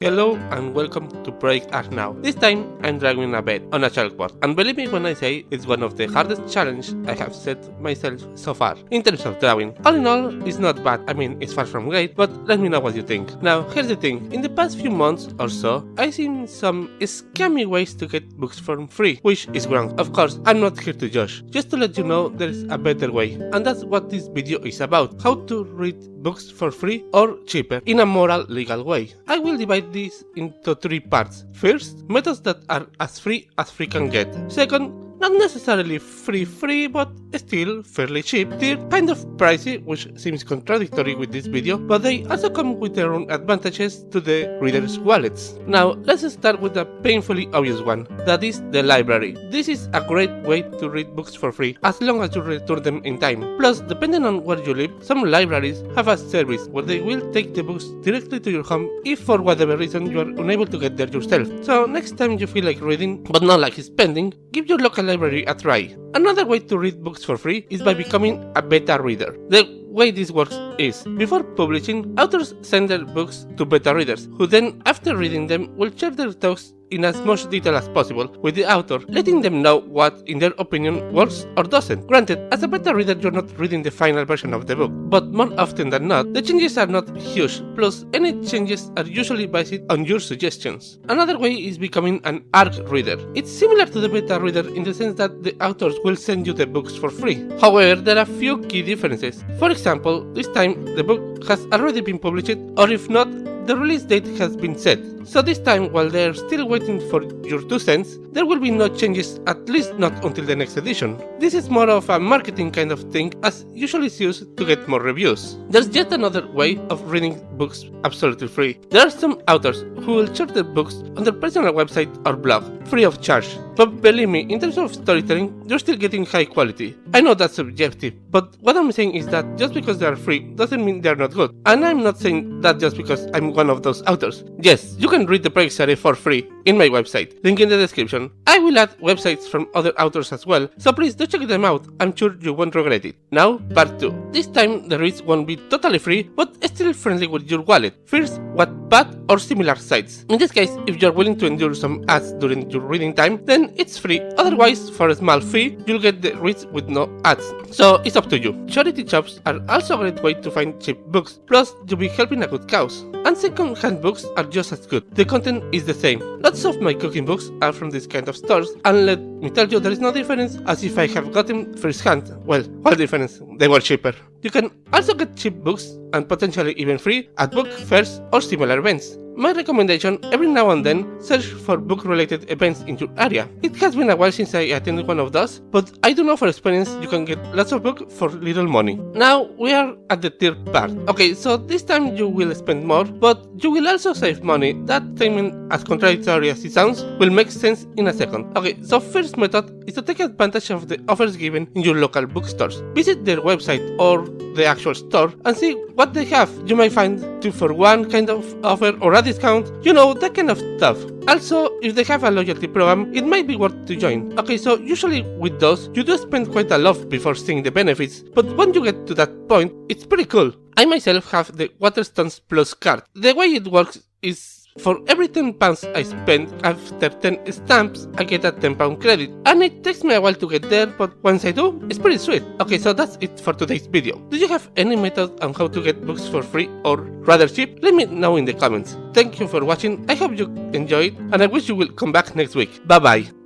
Hello and welcome to Project Art Now. This time I'm drawing a bed on a chalkboard, and believe me when I say it's one of the hardest challenges I have set myself so far in terms of drawing. All in all, it's not bad. I mean, it's far from great, but let me know what you think. Now, here's the thing. In the past few months or so, I've seen some scammy ways to get books for free, which is wrong. Of course, I'm not here to judge, just to let you know there's a better way, and that's what this video is about: how to read books for free or cheaper in a moral, legal way. I will divide this into three parts. First, methods that are as free can get. Second, not necessarily free, but still fairly cheap. They're kind of pricey, which seems contradictory with this video, but they also come with their own advantages to the readers' wallets. Now, let's start with a painfully obvious one, that is the library. This is a great way to read books for free, as long as you return them in time. Plus, depending on where you live, some libraries have a service where they will take the books directly to your home if for whatever reason you are unable to get there yourself. So next time you feel like reading, but not like spending, give your local library a try. Another way to read books for free is by becoming a beta reader. The way this works is, before publishing, authors send their books to beta readers, who then, after reading them, will share their thoughts in as much detail as possible with the author, letting them know what, in their opinion, works or doesn't. Granted, as a beta reader you're not reading the final version of the book, but more often than not, the changes are not huge, plus any changes are usually based on your suggestions. Another way is becoming an ARC reader. It's similar to the beta reader in the sense that the authors will send you the books for free. However, there are a few key differences. For example, this time the book has already been published, or if not, the release date has been set. So this time, while they're still waiting for your 2 cents, there will be no changes, at least not until the next edition. This is more of a marketing kind of thing, as usually it's used to get more reviews. There's yet another way of reading books absolutely free. There are some authors who will share their books on their personal website or blog, free of charge. But believe me, in terms of storytelling, you're still getting high quality. I know that's subjective, but what I'm saying is that just because they are free doesn't mean they're not good. And I'm not saying that just because I'm one of those authors. Yes, you can read the project series for free in my website, link in the description. I will add websites from other authors as well, so please do check them out. I'm sure you won't regret it. Now, part 2. This time the reads won't be totally free, but still friendly with your wallet. First, Wattpad or similar sites. In this case, if you're willing to endure some ads during your reading time, then it's free. Otherwise, for a small fee, you'll get the reads with no ads. So it's up to you. Charity shops are also a great way to find cheap books, plus you'll be helping a good cause. And second-hand books are just as good. The content is the same. Lots of my cooking books are from this kind of stores, and let me tell you, there is no difference as if I have got them first-hand. Well, what difference? They were cheaper. You can also get cheap books, and potentially even free, at book fairs or similar events. My recommendation, every now and then, search for book-related events in your area. It has been a while since I attended one of those, but I do know for experience you can get lots of books for little money. Now we are at the third part. Okay, so this time you will spend more, but you will also save money. That statement, as contradictory as it sounds, will make sense in a second. Okay, so first method is to take advantage of the offers given in your local bookstores. Visit their website or the actual store and see what they have. You might find 2-for-1 kind of offer or a discount, you know, that kind of stuff. Also, if they have a loyalty program, it might be worth to join. Okay, so usually with those, you do spend quite a lot before seeing the benefits, but when you get to that point, it's pretty cool. I myself have the Waterstones Plus card. The way it works is, for every £10 I spend, after 10 stamps, I get a £10 credit. And it takes me a while to get there, but once I do, it's pretty sweet. Okay, so that's it for today's video. Do you have any method on how to get books for free or rather cheap? Let me know in the comments. Thank you for watching, I hope you enjoyed, and I wish you will come back next week. Bye bye.